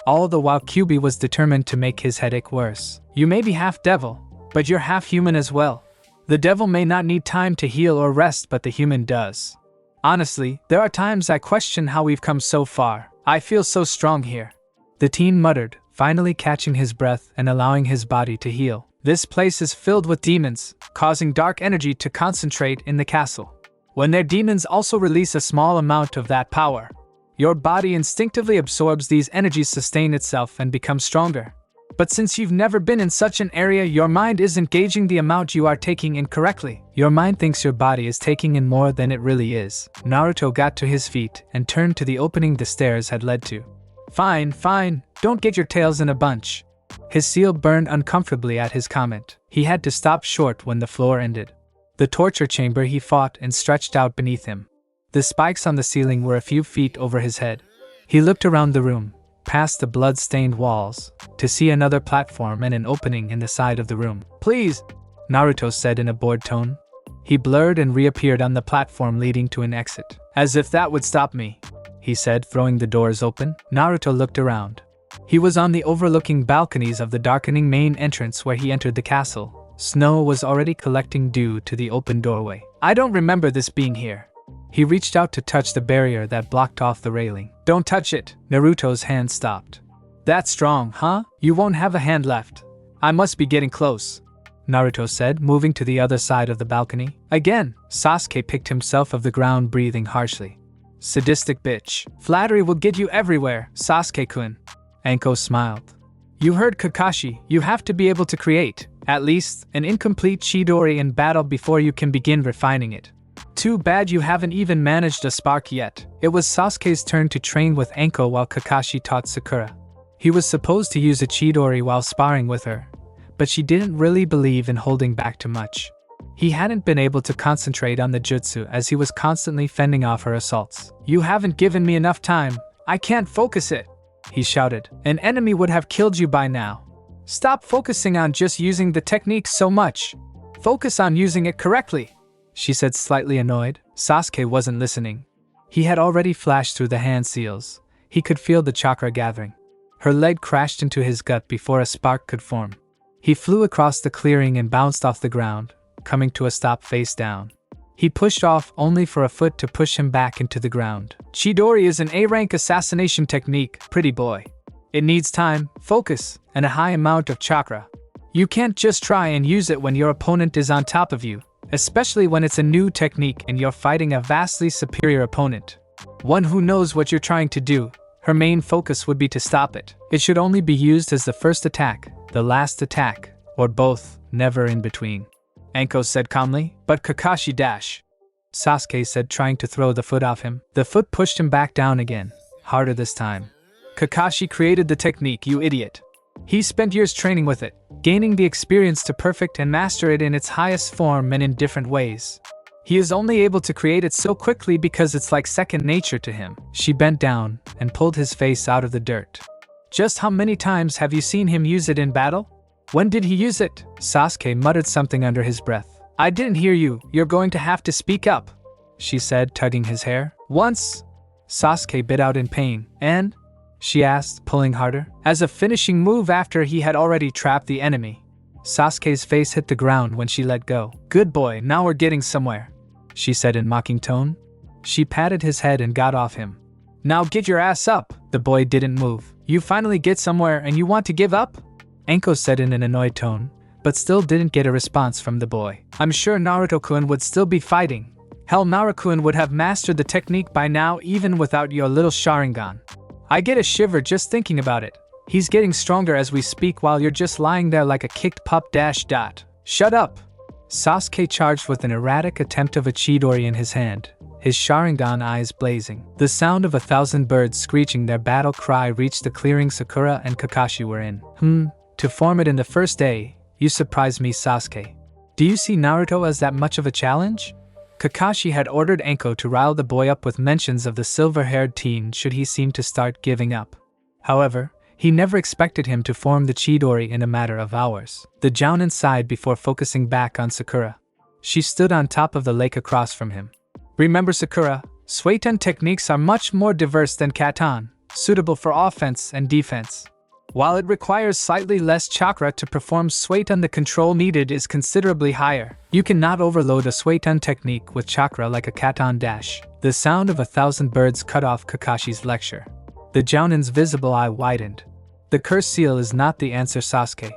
All the while QB was determined to make his headache worse. You may be half devil, but you're half human as well. The devil may not need time to heal or rest, but the human does. Honestly, there are times I question how we've come so far. I feel so strong here. The teen muttered, finally catching his breath and allowing his body to heal. This place is filled with demons, causing dark energy to concentrate in the castle. When their demons also release a small amount of that power, your body instinctively absorbs these energies, sustain itself, and becomes stronger. But since you've never been in such an area, your mind isn't gauging the amount you are taking in correctly. Your mind thinks your body is taking in more than it really is. Naruto got to his feet and turned to the opening the stairs had led to. Fine, don't get your tails in a bunch. His seal burned uncomfortably at his comment. He had to stop short when the floor ended. The torture chamber he fought and stretched out beneath him. The spikes on the ceiling were a few feet over his head. He looked around the room, past the blood-stained walls, to see another platform and an opening in the side of the room. Please, Naruto said in a bored tone. He blurred and reappeared on the platform leading to an exit. As if that would stop me, he said, throwing the doors open. Naruto looked around. He was on the overlooking balconies of the darkening main entrance where he entered the castle. Snow was already collecting due to the open doorway. I don't remember this being here. He reached out to touch the barrier that blocked off the railing. Don't touch it. Naruto's hand stopped. That's strong, huh? You won't have a hand left. I must be getting close, Naruto said, moving to the other side of the balcony. Again, Sasuke picked himself off the ground, breathing harshly. Sadistic bitch. Flattery will get you everywhere, Sasuke-kun. Anko smiled. You heard Kakashi, you have to be able to create, at least, an incomplete Chidori in battle before you can begin refining it. Too bad you haven't even managed a spark yet. It was Sasuke's turn to train with Anko while Kakashi taught Sakura. He was supposed to use a Chidori while sparring with her, but she didn't really believe in holding back too much. He hadn't been able to concentrate on the jutsu as he was constantly fending off her assaults. You haven't given me enough time. I can't focus it, he shouted. An enemy would have killed you by now. Stop focusing on just using the technique so much. Focus on using it correctly, she said, slightly annoyed. Sasuke wasn't listening. He had already flashed through the hand seals. He could feel the chakra gathering. Her leg crashed into his gut before a spark could form. He flew across the clearing and bounced off the ground, coming to a stop face down. He pushed off only for a foot to push him back into the ground. Chidori is an A-rank assassination technique, pretty boy. It needs time, focus, and a high amount of chakra. You can't just try and use it when your opponent is on top of you, especially when it's a new technique and you're fighting a vastly superior opponent. One who knows what you're trying to do. Her main focus would be to stop it. It should only be used as the first attack, the last attack, or both, never in between. Anko said calmly, but Kakashi dash. Sasuke said, trying to throw the foot off him. The foot pushed him back down again, harder this time. Kakashi created the technique, you idiot. He spent years training with it, gaining the experience to perfect and master it in its highest form and in different ways. He is only able to create it so quickly because it's like second nature to him. She bent down and pulled his face out of the dirt. Just how many times have you seen him use it in battle? When did he use it? Sasuke muttered something under his breath. I didn't hear you, you're going to have to speak up, she said, tugging his hair. Once. Sasuke bit out in pain. And? She asked, pulling harder. As a finishing move after he had already trapped the enemy. Sasuke's face hit the ground when she let go. Good boy, now we're getting somewhere, she said in mocking tone. She patted his head and got off him. Now get your ass up. The boy didn't move. You finally get somewhere and you want to give up? Anko said in an annoyed tone, but still didn't get a response from the boy. I'm sure Naruto-kun would still be fighting. Hell, Naruto-kun would have mastered the technique by now even without your little Sharingan. I get a shiver just thinking about it. He's getting stronger as we speak while you're just lying there like a kicked pup . Shut up! Sasuke charged with an erratic attempt of a Chidori in his hand, his Sharingan eyes blazing. The sound of 1,000 birds screeching their battle cry reached the clearing Sakura and Kakashi were in. To form it in the first day, you surprised me, Sasuke. Do you see Naruto as that much of a challenge? Kakashi had ordered Anko to rile the boy up with mentions of the silver-haired teen should he seem to start giving up. However, he never expected him to form the Chidori in a matter of hours. The Jounin sighed before focusing back on Sakura. She stood on top of the lake across from him. Remember, Sakura, Suiton techniques are much more diverse than Katan, suitable for offense and defense. While it requires slightly less chakra to perform Suiton, the control needed is considerably higher. You cannot overload a Suiton technique with chakra like a Katan dash. The sound of 1,000 birds cut off Kakashi's lecture. The Jounin's visible eye widened. The curse seal is not the answer, Sasuke.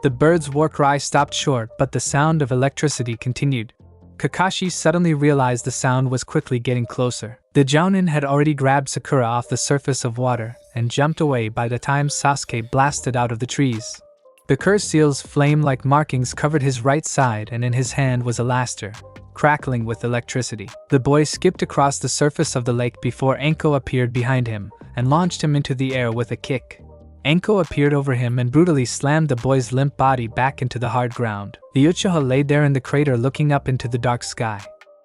The bird's war cry stopped short, but the sound of electricity continued. Kakashi suddenly realized the sound was quickly getting closer. The Jounin had already grabbed Sakura off the surface of water and jumped away by the time Sasuke blasted out of the trees. The curse seal's flame-like markings covered his right side, and in his hand was a laster, crackling with electricity. The boy skipped across the surface of the lake before Anko appeared behind him and launched him into the air with a kick. Anko appeared over him and brutally slammed the boy's limp body back into the hard ground. The Uchiha lay there in the crater looking up into the dark sky.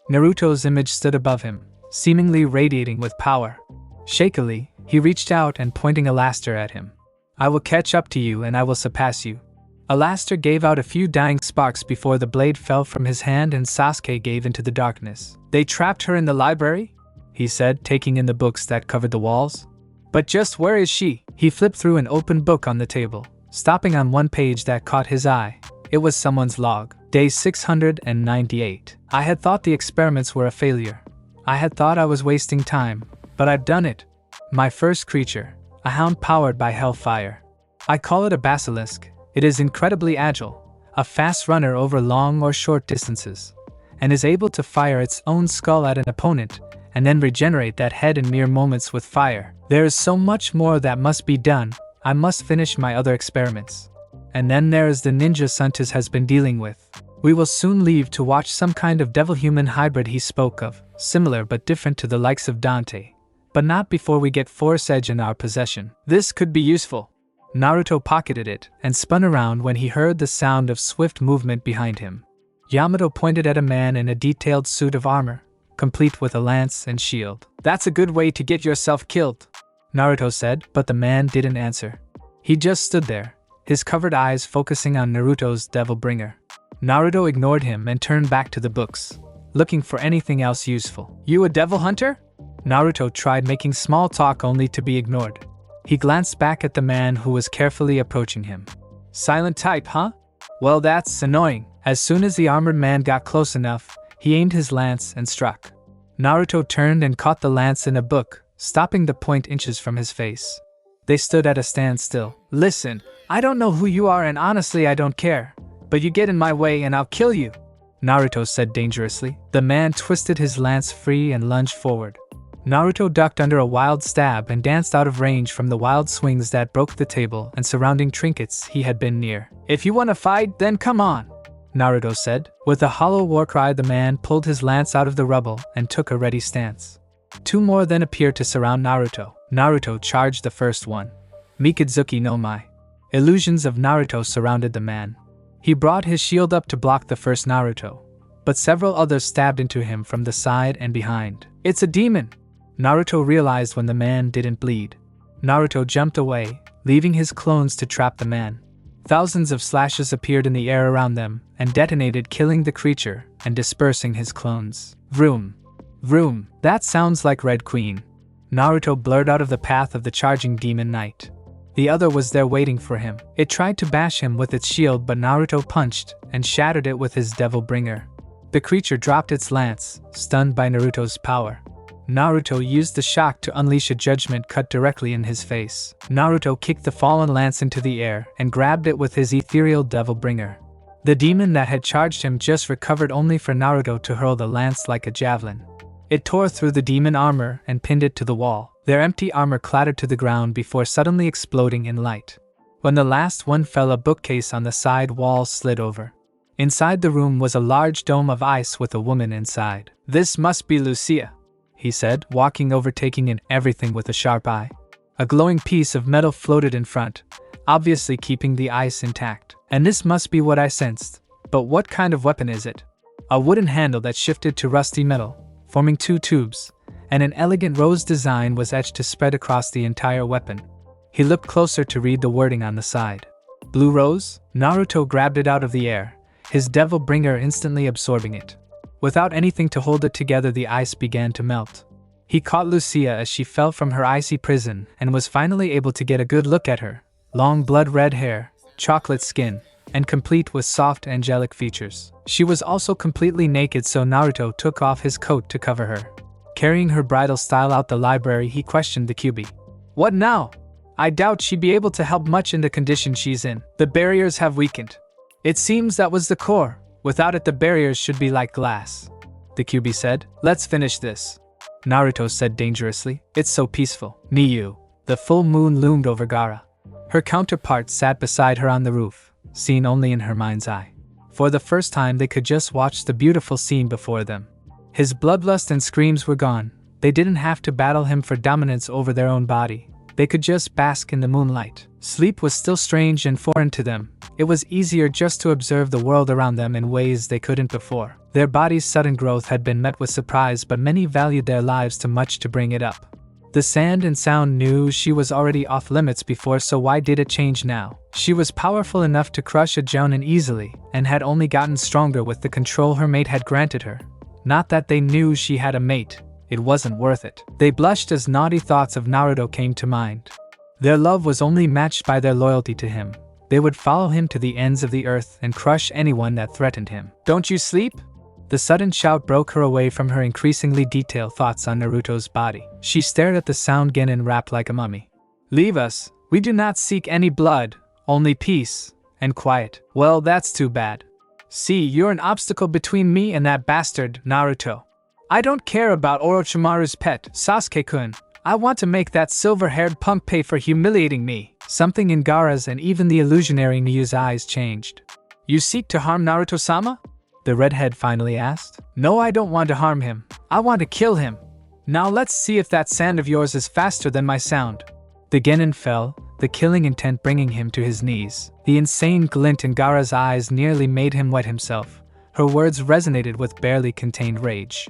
Naruto's image stood above him, seemingly radiating with power. Shakily, he reached out and pointing a laster at him. I will catch up to you and I will surpass you. A laster gave out a few dying sparks before the blade fell from his hand and Sasuke gave into the darkness. They trapped her in the library? He said, taking in the books that covered the walls. But just where is she? He flipped through an open book on the table, stopping on one page that caught his eye. It was someone's log. Day 698. I had thought the experiments were a failure. I had thought I was wasting time, but I've done it. My first creature, a hound powered by hellfire. I call it a basilisk. It is incredibly agile, a fast runner over long or short distances, and is able to fire its own skull at an opponent and then regenerate that head in mere moments with fire. There is so much more that must be done. I must finish my other experiments. And then there is the ninja Suntis has been dealing with. We will soon leave to watch some kind of devil-human hybrid he spoke of, similar but different to the likes of Dante. But not before we get Force Edge in our possession. This could be useful. Naruto pocketed it and spun around when he heard the sound of swift movement behind him. Yamato pointed at a man in a detailed suit of armor, complete with a lance and shield. That's a good way to get yourself killed, Naruto said, but the man didn't answer. He just stood there, his covered eyes focusing on Naruto's devil bringer. Naruto ignored him and turned back to the books, looking for anything else useful. You a devil hunter? Naruto tried making small talk only to be ignored. He glanced back at the man who was carefully approaching him. Silent type, huh? Well, that's annoying. As soon as the armored man got close enough, he aimed his lance and struck. Naruto turned and caught the lance in a book, stopping the point inches from his face. They stood at a standstill. Listen, I don't know who you are and honestly I don't care, but you get in my way and I'll kill you, Naruto said dangerously. The man twisted his lance free and lunged forward. Naruto ducked under a wild stab and danced out of range from the wild swings that broke the table and surrounding trinkets he had been near. If you want to fight, then come on, Naruto said. With a hollow war cry, the man pulled his lance out of the rubble and took a ready stance. Two more then appeared to surround Naruto. Naruto charged the first one. Mikidzuki no Mai. Illusions of Naruto surrounded the man. He brought his shield up to block the first Naruto, but several others stabbed into him from the side and behind. It's a demon, Naruto realized when the man didn't bleed. Naruto jumped away, leaving his clones to trap the man. Thousands of slashes appeared in the air around them and detonated, killing the creature and dispersing his clones. Vroom. Vroom. That sounds like Red Queen. Naruto blurred out of the path of the charging demon knight. The other was there waiting for him. It tried to bash him with its shield, but Naruto punched and shattered it with his devil bringer. The creature dropped its lance, stunned by Naruto's power. Naruto used the shock to unleash a judgment cut directly in his face. Naruto kicked the fallen lance into the air and grabbed it with his ethereal devil bringer. The demon that had charged him just recovered only for Naruto to hurl the lance like a javelin. It tore through the demon armor and pinned it to the wall. Their empty armor clattered to the ground before suddenly exploding in light. When the last one fell, a bookcase on the side wall slid over. Inside the room was a large dome of ice with a woman inside. This must be Lucia, he said, walking over, taking in everything with a sharp eye. A glowing piece of metal floated in front, obviously keeping the ice intact. And this must be what I sensed. But what kind of weapon is it? A wooden handle that shifted to rusty metal, forming two tubes, and an elegant rose design was etched to spread across the entire weapon. He looked closer to read the wording on the side. Blue rose? Naruto grabbed it out of the air, his devil bringer instantly absorbing it. Without anything to hold it together, the ice began to melt. He caught Lucia as she fell from her icy prison and was finally able to get a good look at her. Long blood-red hair, chocolate skin, and complete with soft angelic features. She was also completely naked, so Naruto took off his coat to cover her. Carrying her bridal style out the library, he questioned the Kyuubi. What now? I doubt she'd be able to help much in the condition she's in. The barriers have weakened. It seems that was the core. Without it, the barriers should be like glass, the Kyuubi said. Let's finish this, Naruto said dangerously. It's so peaceful. Miyu. The full moon loomed over Gaara. Her counterpart sat beside her on the roof, seen only in her mind's eye. For the first time, they could just watch the beautiful scene before them. His bloodlust and screams were gone. They didn't have to battle him for dominance over their own body. They could just bask in the moonlight. Sleep was still strange and foreign to them. It was easier just to observe the world around them in ways they couldn't before. Their body's sudden growth had been met with surprise, but many valued their lives too much to bring it up. The sand and sound knew she was already off limits before, so why did it change now? She was powerful enough to crush a jounin easily, and had only gotten stronger with the control her mate had granted her. Not that they knew she had a mate. It wasn't worth it. They blushed as naughty thoughts of Naruto came to mind. Their love was only matched by their loyalty to him. They would follow him to the ends of the earth and crush anyone that threatened him. Don't you sleep? The sudden shout broke her away from her increasingly detailed thoughts on Naruto's body. She stared at the sound genin wrapped like a mummy. Leave us. We do not seek any blood, only peace and quiet. Well, that's too bad. See, you're an obstacle between me and that bastard, Naruto. I don't care about Orochimaru's pet, Sasuke-kun. I want to make that silver-haired punk pay for humiliating me. Something in Gaara's and even the illusionary Ryu's eyes changed. You seek to harm Naruto-sama? The redhead finally asked. No, I don't want to harm him. I want to kill him. Now let's see if that sand of yours is faster than my sound. The genin fell, the killing intent bringing him to his knees. The insane glint in Gaara's eyes nearly made him wet himself. Her words resonated with barely contained rage.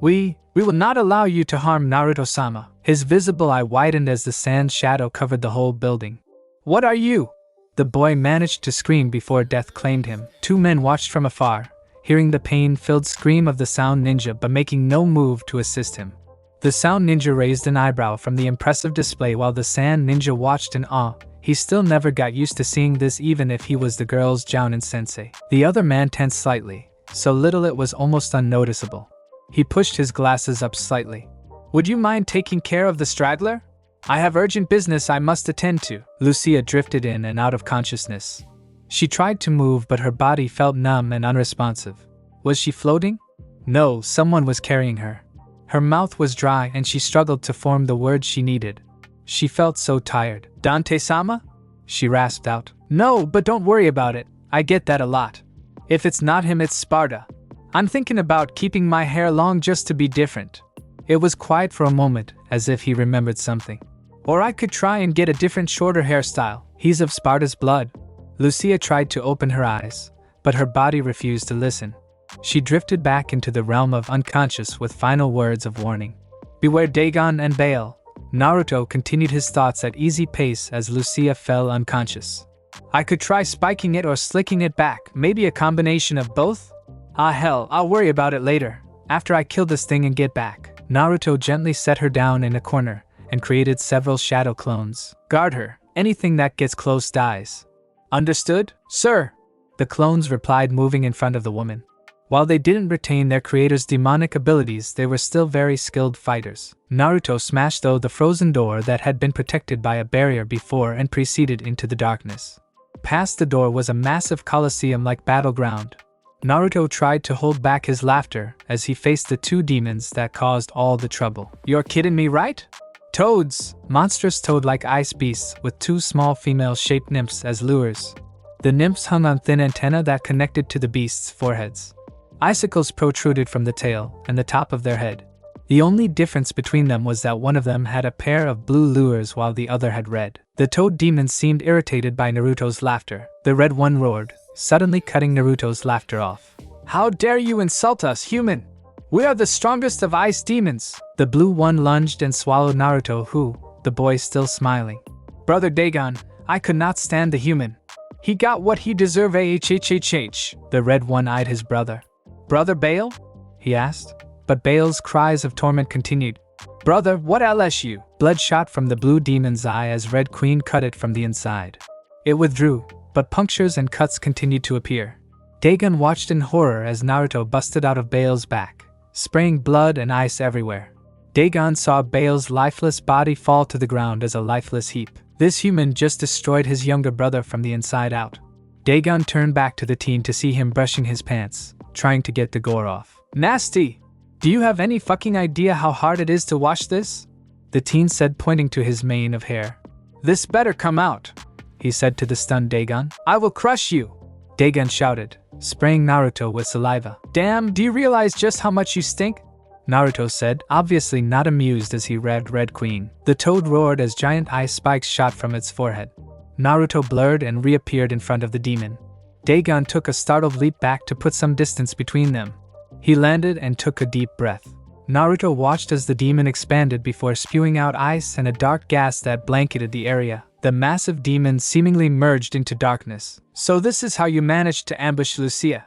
We will not allow you to harm Naruto-sama. His visible eye widened as the sand shadow covered the whole building. What are you? The boy managed to scream before death claimed him. Two men watched from afar, hearing the pain-filled scream of the sound ninja but making no move to assist him. The sound ninja raised an eyebrow from the impressive display while the sand ninja watched in awe. He still never got used to seeing this even if he was the girl's jounin sensei. The other man tensed slightly, so little it was almost unnoticeable. He pushed his glasses up slightly. Would you mind taking care of the straggler? I have urgent business I must attend to. Lucia drifted in and out of consciousness. She tried to move but her body felt numb and unresponsive. Was she floating? No, someone was carrying her. Her mouth was dry and she struggled to form the words she needed. She felt so tired. Dante-sama? She rasped out. No, but don't worry about it. I get that a lot. If it's not him, it's Sparta. I'm thinking about keeping my hair long just to be different. It was quiet for a moment, as if he remembered something. Or I could try and get a different shorter hairstyle. He's of Sparta's blood. Lucia tried to open her eyes, but her body refused to listen. She drifted back into the realm of unconscious with final words of warning. Beware Dagon and Baal. Naruto continued his thoughts at easy pace as Lucia fell unconscious. I could try spiking it or slicking it back, maybe a combination of both? Ah hell, I'll worry about it later, after I kill this thing and get back. Naruto gently set her down in a corner and created several shadow clones. Guard her, anything that gets close dies. Understood, sir? The clones replied, moving in front of the woman. While they didn't retain their creator's demonic abilities, they were still very skilled fighters. Naruto smashed through the frozen door that had been protected by a barrier before and proceeded into the darkness. Past the door was a massive coliseum-like battleground. Naruto tried to hold back his laughter as he faced the two demons that caused all the trouble. You're kidding me, right? Toads! Monstrous toad-like ice beasts with two small female-shaped nymphs as lures. The nymphs hung on thin antennae that connected to the beasts' foreheads. Icicles protruded from the tail and the top of their head. The only difference between them was that one of them had a pair of blue lures while the other had red. The toad demons seemed irritated by Naruto's laughter. The red one roared, suddenly cutting Naruto's laughter off. How dare you insult us, human! We are the strongest of ice demons! The blue one lunged and swallowed Naruto, who, the boy still smiling. Brother Dagon, I could not stand the human. He got what he deserved. The red one eyed his brother. Brother Baal? He asked, but Baal's cries of torment continued. Brother, what LSU? Blood shot from the blue demon's eye as Red Queen cut it from the inside. It withdrew, but punctures and cuts continued to appear. Dagon watched in horror as Naruto busted out of Baal's back, spraying blood and ice everywhere. Dagon saw Baal's lifeless body fall to the ground as a lifeless heap. This human just destroyed his younger brother from the inside out. Dagon turned back to the teen to see him brushing his pants, trying to get the gore off. Nasty! Do you have any fucking idea how hard it is to wash this? The teen said, pointing to his mane of hair. This better come out, he said to the stunned Dagon. I will crush you, Dagon shouted, spraying Naruto with saliva. Damn, do you realize just how much you stink? Naruto said, obviously not amused as he read Red Queen. The toad roared as giant ice spikes shot from its forehead. Naruto blurred and reappeared in front of the demon. Dagon took a startled leap back to put some distance between them. He landed and took a deep breath. Naruto watched as the demon expanded before spewing out ice and a dark gas that blanketed the area. The massive demon seemingly merged into darkness. So this is how you managed to ambush Lucia,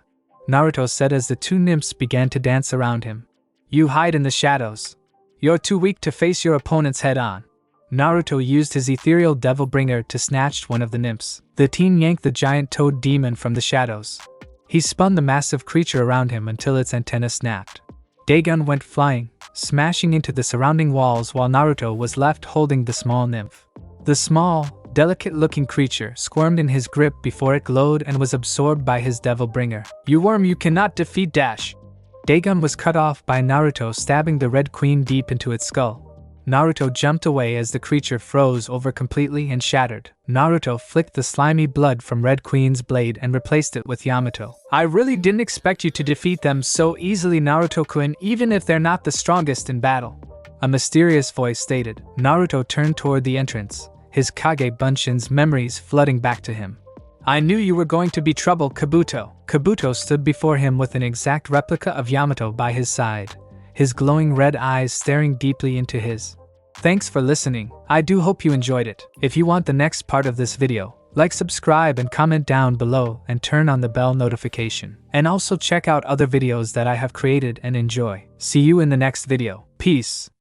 Naruto said as the two nymphs began to dance around him. You hide in the shadows. You're too weak to face your opponents head-on. Naruto used his ethereal devil bringer to snatch one of the nymphs. The teen yanked the giant toad demon from the shadows. He spun the massive creature around him until its antenna snapped. Dagon went flying, smashing into the surrounding walls while Naruto was left holding the small nymph. The small, delicate-looking creature squirmed in his grip before it glowed and was absorbed by his devil bringer. You worm, you cannot defeat Dash! Dagon was cut off by Naruto stabbing the Red Queen deep into its skull. Naruto jumped away as the creature froze over completely and shattered. Naruto flicked the slimy blood from Red Queen's blade and replaced it with Yamato. I really didn't expect you to defeat them so easily, Naruto-kun, even if they're not the strongest in battle. A mysterious voice stated. Naruto turned toward the entrance, his Kage Bunshin's memories flooding back to him. I knew you were going to be trouble, Kabuto. Kabuto stood before him with an exact replica of Yamato by his side, his glowing red eyes staring deeply into his. Thanks for listening. I do hope you enjoyed it. If you want the next part of this video, like, subscribe and comment down below and turn on the bell notification. And also check out other videos that I have created and enjoy. See you in the next video. Peace.